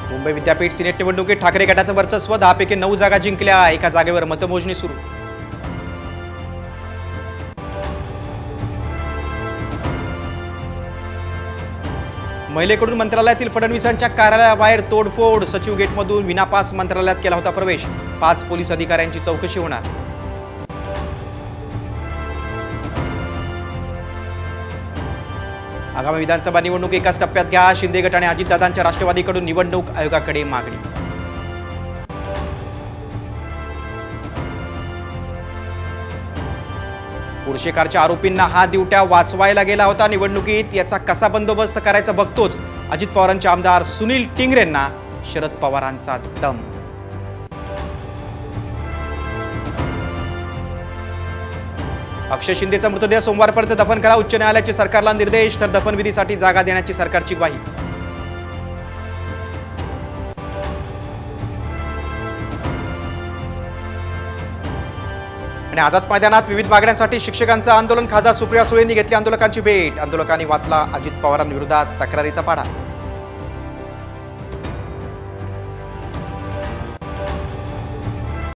मुंबई विद्यापीठ Senate निवडणुकीत ठाकरे गटाचं वर्चस्व, 10 पैकी 9 जागा जिंकल्या, एका जागेवर मतमोजणी सुरू. महिलेकडून मंत्रालयातील फडणवीसांच्या कार्यालयाबाहेर तोडफोड, सचिव गेटमधून विनापास मंत्रालयात केला होता प्रवेश, 5 पोलीस अधिकाऱ्यांची चौकशी होणार. आगामी विधानसभा निवडणूक एकाच टप्प्यात घ्या, शिंदे गट आणि अजितदादांच्या राष्ट्रवादीकडून निवडणूक आयोगाकडे मागणी. पोर्शे कारच्या आरोपींना हा दिवट्या वाचवायला गेला होता निवडणुकीत, याचा कसा बंदोबस्त करायचा बघतोच, अजित पवारांचे आमदार सुनील टिंगरेंना शरद पवारांचा दम. अक्षय शिंदेचा मृतदेह सोमवारपर्यंत दफन करा, उच्च न्यायालयाचे सरकारला निर्देश, तर दफनविधीसाठी जागा देण्याची सरकारची ग्वाही. आणि आझाद मैदानात विविध मागण्यांसाठी शिक्षकांचं आंदोलन, खासदार सुप्रिया सुळेंनी घेतली आंदोलकांची भेट, आंदोलकांनी वाचला अजित पवारांविरोधात तक्रारीचा पाढा.